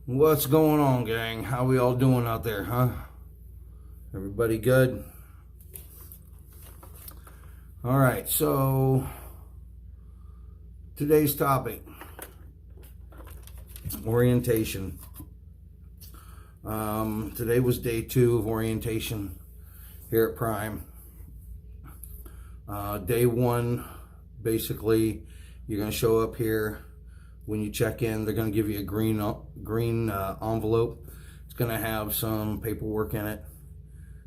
What's going on, gang? How we all doing out there, huh? Everybody good? All right, so today's topic, orientation. Today was day 2 of orientation here at Prime. Day 1, basically, you're going to show up here. When you check in, they're going to give you a green envelope. It's going to have some paperwork in it.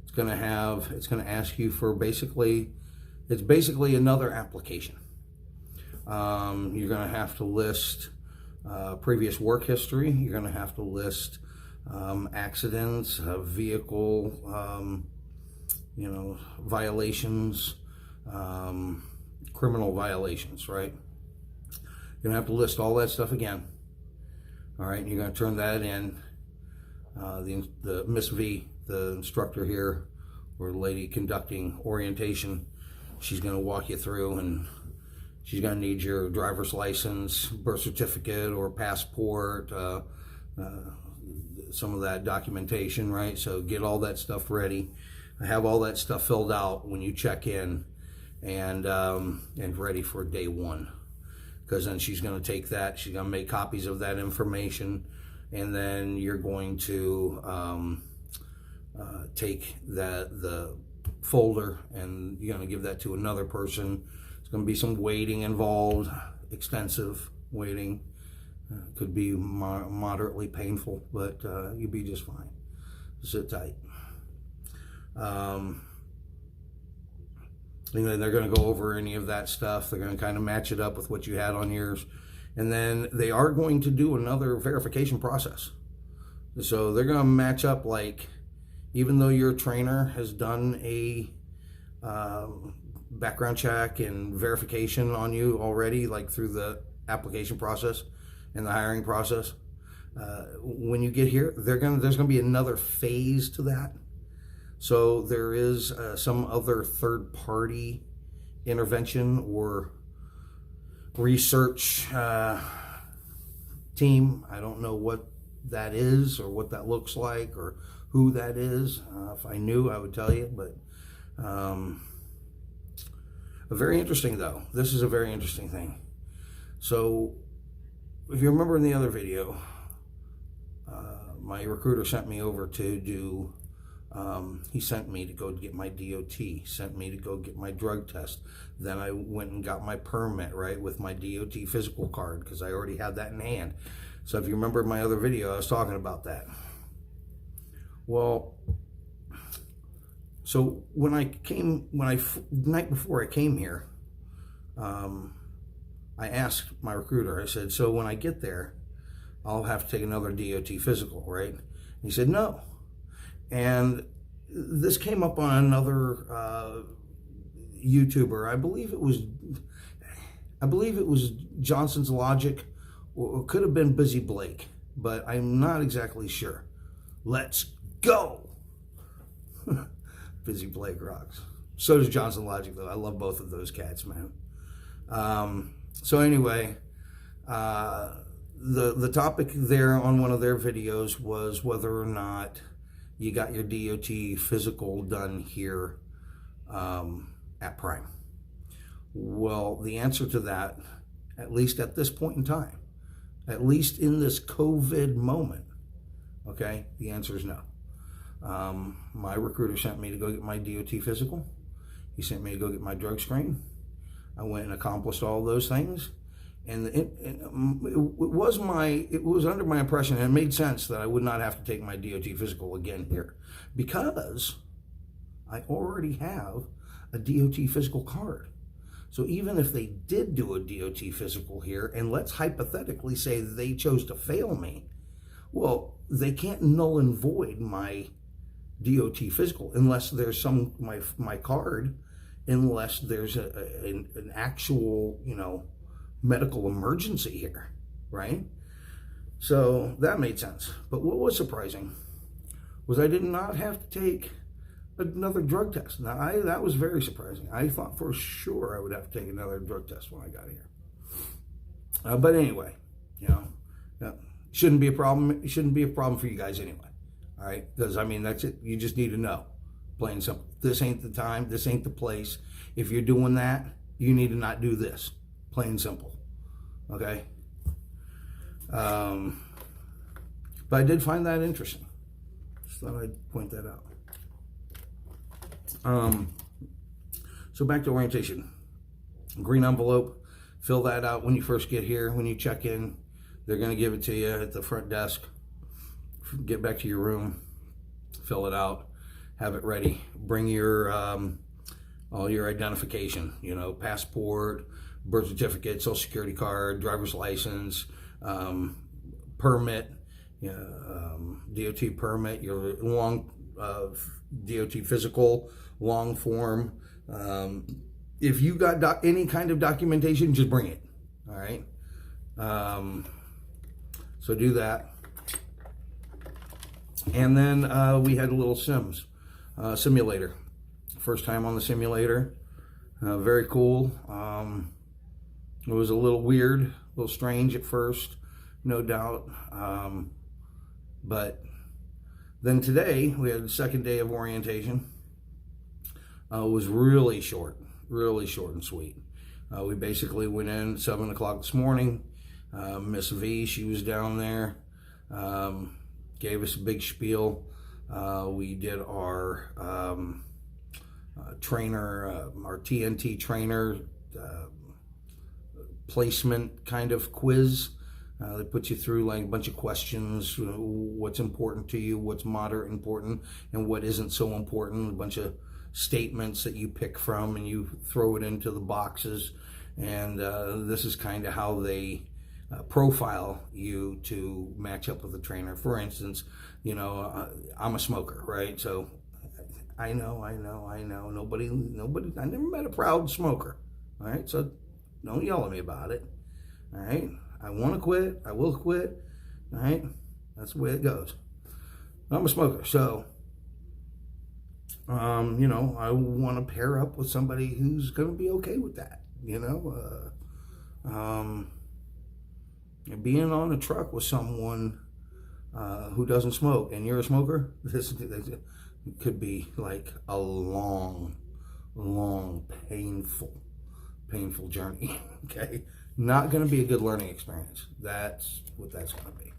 It's going to ask you for it's basically another application. You're going to have to list previous work history. You're going to have to list accidents, vehicle, violations, criminal violations, right? You're going to have to list all that stuff again. All right, and you're going to turn that in. The Miss V, the instructor here, or the lady conducting orientation, she's going to walk you through, and she's going to need your driver's license, birth certificate, or passport, some of that documentation, right? So get all that stuff ready. Have all that stuff filled out when you check in, and ready for day 1. Because then she's going to take that, she's going to make copies of that information, and then you're going to take the folder and you're going to give that to another person. There's going to be some waiting involved, extensive waiting. Could be moderately painful, but you'll be just fine. Sit tight. And then they're going to go over any of that stuff. They're going to kind of match it up with what you had on yours. And then they are going to do another verification process. So they're going to match up, like, even though your trainer has done a background check and verification on you already, like through the application process and the hiring process, when you get here, there's going to be another phase to that. So there is some other third-party intervention or research team. I don't know what that is or what that looks like or who that is. If I knew, I would tell you. But very interesting, though. This is a very interesting thing. So if you remember in the other video, my recruiter sent me over to do... he sent me to go get my DOT, sent me to go get my drug test. Then I went and got my permit, right, with my DOT physical card, because I already had that in hand. So if you remember my other video, I was talking about that. Well, so night before I came here, I asked my recruiter, I said, so when I get there, I'll have to take another DOT physical, right? And he said, no. And this came up on another YouTuber. I believe it was Johnson's Logic, or it could have been Busy Blake, but I'm not exactly sure. Let's go. Busy Blake rocks. So does Johnson Logic, though. I love both of those cats, man. So anyway, the topic there on one of their videos was whether or not you got your DOT physical done here at Prime. Well, the answer to that, at least at this point in time, at least in this COVID moment, okay, the answer is no. My recruiter sent me to go get my DOT physical. He sent me to go get my drug screen. I went and accomplished all those things. And it was under my impression, and it made sense, that I would not have to take my DOT physical again here, because I already have a DOT physical card. So even if they did do a DOT physical here, and let's hypothetically say they chose to fail me, well, they can't null and void my DOT physical unless there's my card, unless there's an actual, medical emergency here, right? So that made sense. But what was surprising was I did not have to take another drug test. Now, that was very surprising. I thought for sure I would have to take another drug test when I got here. But anyway, Shouldn't be a problem. It shouldn't be a problem for you guys anyway. All right, because I mean that's it. You just need to know, plain and simple. This ain't the time. This ain't the place. If you're doing that, you need to not do this. Plain and simple. Okay. But I did find that interesting. Just thought I'd point that out. So back to orientation. Green envelope. Fill that out when you first get here. When you check in, they're going to give it to you at the front desk. Get back to your room. Fill it out. Have it ready. Bring your all your identification. You know, passport, birth certificate, social security card, driver's license, permit, DOT permit, your long DOT physical, long form. If you got any kind of documentation, just bring it. All right. So do that. And then we had a little simulator. First time on the simulator. Very cool. It was a little weird, a little strange at first, no doubt. But then today, we had the second day of orientation. It was really short and sweet. We basically went in at 7 o'clock this morning. Miss V, she was down there, gave us a big spiel. We did our trainer, our T.N.T. trainer placement kind of quiz. They put you through like a bunch of questions, what's important to you, what's moderate important, and what isn't so important. A bunch of statements that you pick from and you throw it into the boxes. And this is kind of how they profile you to match up with the trainer. For instance, you know, I'm a smoker, right? So I know. Nobody, I never met a proud smoker, all right? So don't yell at me about it, all right? I want to quit. I will quit, all right? That's the way it goes. I'm a smoker, so, you know, I want to pair up with somebody who's going to be okay with that, you know? Being on a truck with someone who doesn't smoke and you're a smoker, this could be like a long, painful journey, okay? Not going to be a good learning experience. That's what that's going to be.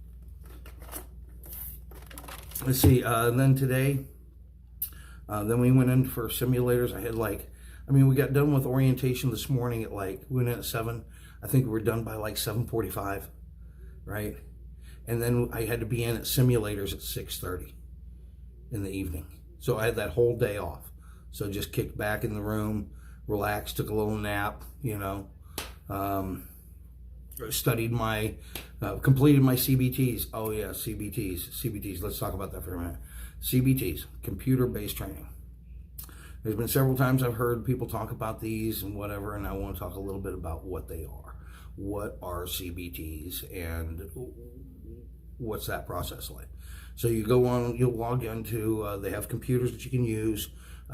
Let's see, then today, then we went in for simulators. I had we got done with orientation this morning at we went in at 7. I think we were done by 7:45, right? And then I had to be in at simulators at 6:30 in the evening. So I had that whole day off. So just kicked back in the room, relaxed, took a little nap, you know, studied completed my CBTs. Oh yeah, CBTs. Let's talk about that for a minute. CBTs, computer-based training. There's been several times I've heard people talk about these and whatever, and I want to talk a little bit about what they are. What are CBTs and what's that process like? So you go on, you'll log into, they have computers that you can use.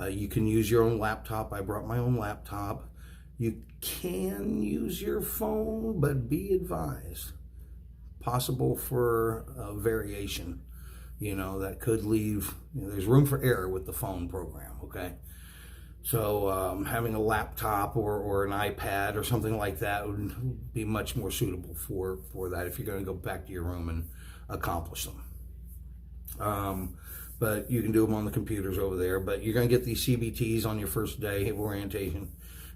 You can use your own laptop. I brought my own laptop. You can use your phone, but be advised, possible for variation. You know, that could leave, there's room for error with the phone program, okay? So having a laptop or an iPad or something like that would be much more suitable for that if you're going to go back to your room and accomplish them. But you can do them on the computers over there. But you're going to get these CBTs on your first day of orientation,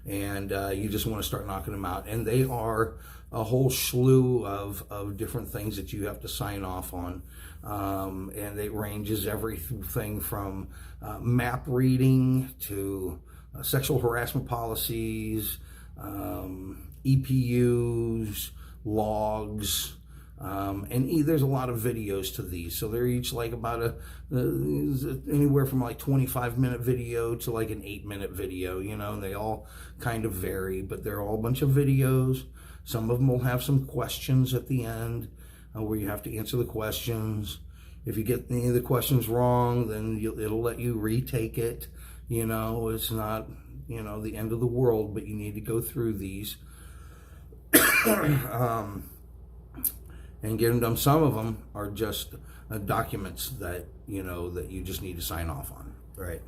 and you just want to start knocking them out. And they are a whole slew of different things that you have to sign off on. And it ranges everything from map reading to sexual harassment policies, EPUs, logs, and there's a lot of videos to these. So they're each about anywhere from 25-minute video to an 8-minute video, you know, and they all kind of vary, but they're all a bunch of videos. Some of them will have some questions at the end where you have to answer the questions. If you get any of the questions wrong, then it'll let you retake it. You know, it's not, the end of the world, but you need to go through these. and get them done. Some of them are just documents that that you just need to sign off on, right?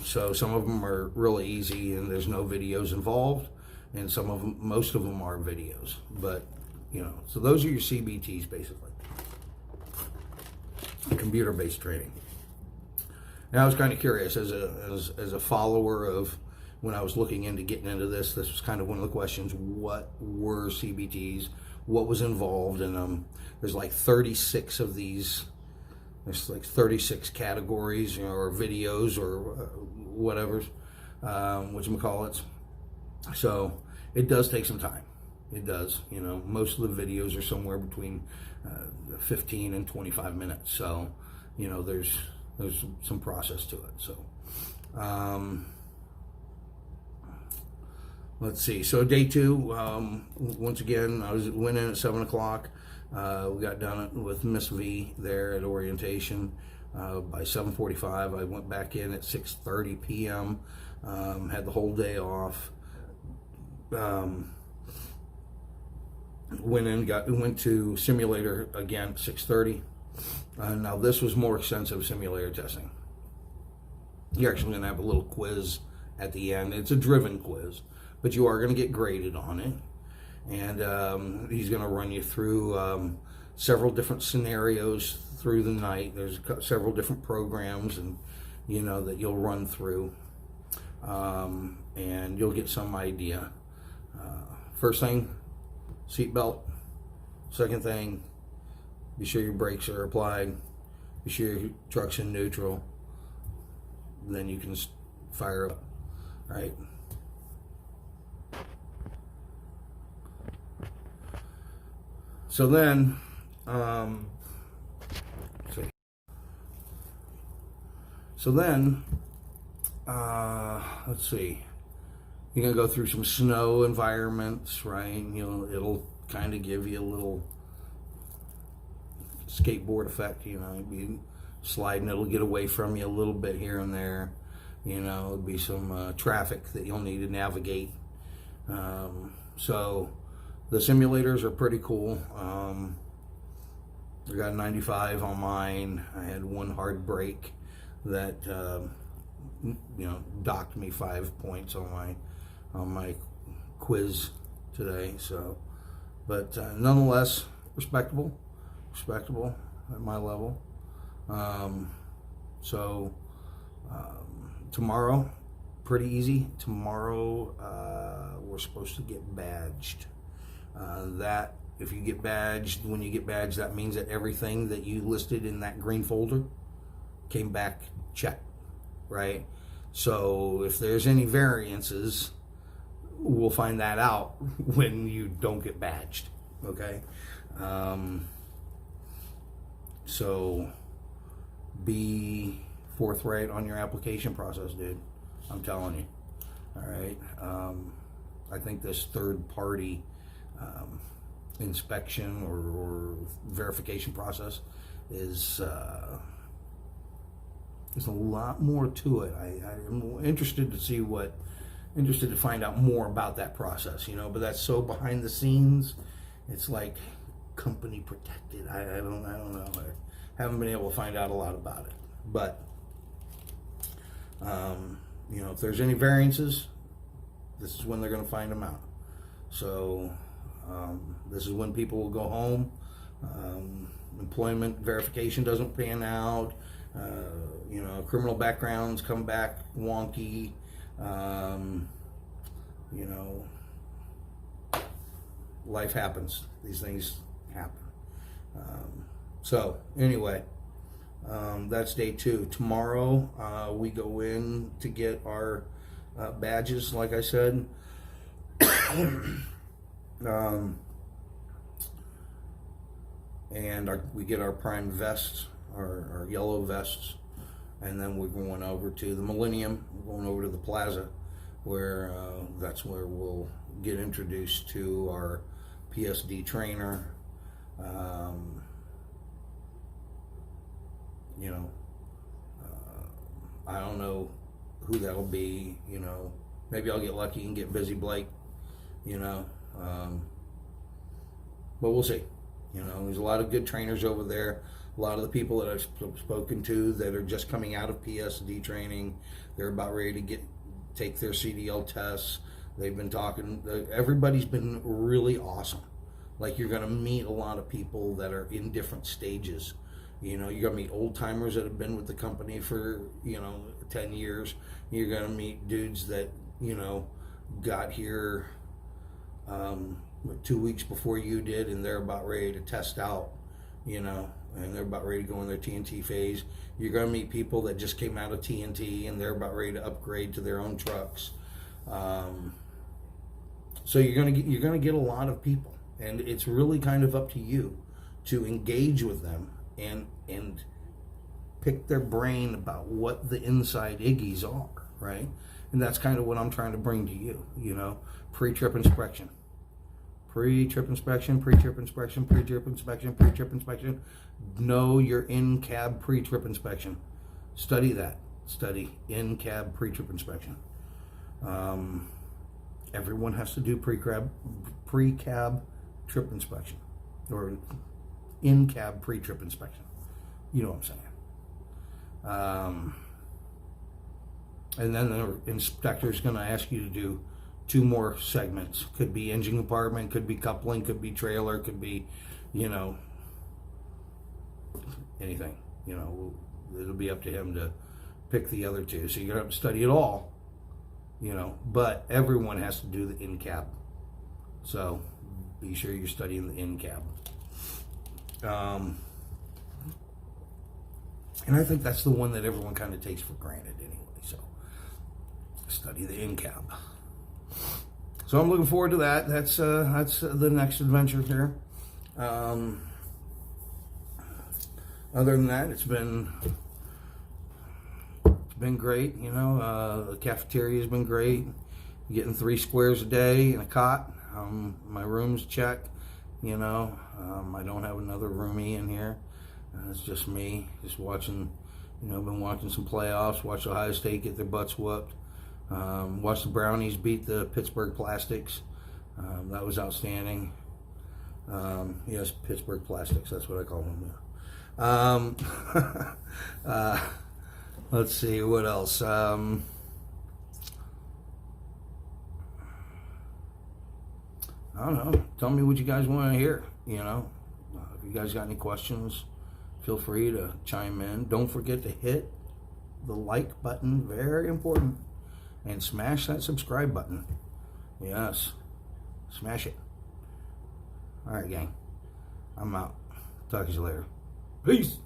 So some of them are really easy and there's no videos involved, and most of them are videos. But so those are your CBTs basically, computer-based training. Now I was kind of curious as a follower of, when I was looking into getting into this was kind of one of the questions: what were CBTs? What was involved in them? There's like 36 of these. There's like 36 categories, or videos, or whatever, whatchamacallits. So it does take some time. It does. Most of the videos are somewhere between 15 and 25 minutes. So, there's some process to it. So, let's see. So day 2, once again, I went in at 7 o'clock. We got done with Miss V there at orientation. By 7:45, I went back in at 6:30 p.m. Had the whole day off. Went to simulator again at 6:30. Now this was more extensive simulator testing. You're actually going to have a little quiz at the end. It's a driven quiz, but you are going to get graded on it. And he's going to run you through several different scenarios through the night. There's several different programs, and that you'll run through, and you'll get some idea. First thing, seatbelt. Second thing, be sure your brakes are applied. Be sure your truck's in neutral. Then you can fire up, right? So then, let's see. You're gonna go through some snow environments, right? It'll kind of give you a little skateboard effect. You'd be sliding, it'll get away from you a little bit here and there. It'll be some traffic that you'll need to navigate. So the simulators are pretty cool. I got 95 on mine. I had one hard break that docked me 5 points on my quiz today. So, but nonetheless, respectable at my level. Tomorrow, pretty easy. Tomorrow we're supposed to get badged. That if you get badged, when you get badged, that means that everything that you listed in that green folder came back checked, right? So if there's any variances, we'll find that out when you don't get badged, okay? So be forthright on your application process, dude. I'm telling you. All right. I think this third-party inspection or verification process is a lot more to it. I'm interested to find out more about that process, but that's so behind the scenes. It's like company protected. I don't know. I haven't been able to find out a lot about it, but if there's any variances, this is when they're going to find them out. So this is when people will go home. Employment verification doesn't pan out. Criminal backgrounds come back wonky. Life happens. These things happen. So anyway, that's day 2. Tomorrow we go in to get our badges, like I said. And we get our prime vests, our yellow vests, and then we're going over to the Millennium. We're going over to the Plaza, where that's where we'll get introduced to our PSD trainer. I don't know who that'll be. Maybe I'll get lucky and get Busy Blake. But we'll see. You know, there's a lot of good trainers over there. A lot of the people that I've spoken to that are just coming out of PSD training, they're about ready to take their CDL tests. They've been talking. Everybody's been really awesome. Like, you're going to meet a lot of people that are in different stages. You know, you're going to meet old timers that have been with the company for, 10 years. You're going to meet dudes that, got here 2 weeks before you did, and they're about ready to test out, and they're about ready to go in their T.N.T. phase. You're going to meet people that just came out of T.N.T. and they're about ready to upgrade to their own trucks. So you're going to get a lot of people, and it's really kind of up to you to engage with them and pick their brain about what the inside Iggies are, right? And that's kind of what I'm trying to bring to you, pre-trip inspection. Pre-trip inspection, pre-trip inspection, pre-trip inspection, pre-trip inspection. Know your in-cab pre-trip inspection. Study that. Study in-cab pre-trip inspection. Everyone has to do pre-cab trip inspection, or in-cab pre-trip inspection. You know what I'm saying. And then the inspector's going to ask you to do 2 more segments. Could be engine compartment, could be coupling, could be trailer, could be, anything. It'll be up to him to pick the other 2. So you're going to have to study it all, but everyone has to do the in-cab. So be sure you're studying the in-cab. And I think that's the one that everyone kind of takes for granted anyway. So study the in-cab. So I'm looking forward to that. That's the next adventure here. Other than that, it's been great. The cafeteria has been great. Getting 3 squares a day in a cot. My room's checked. I don't have another roomie in here. It's just me, just watching. Been watching some playoffs. Watched Ohio State get their butts whooped. Watched the Brownies beat the Pittsburgh Plastics. That was outstanding. Yes, Pittsburgh Plastics. That's what I call them. Let's see, what else? I don't know. Tell me what you guys want to hear. If you guys got any questions, feel free to chime in. Don't forget to hit the like button. Very important. And smash that subscribe button. Yes. Smash it. All right, gang. I'm out. Talk to you later. Peace.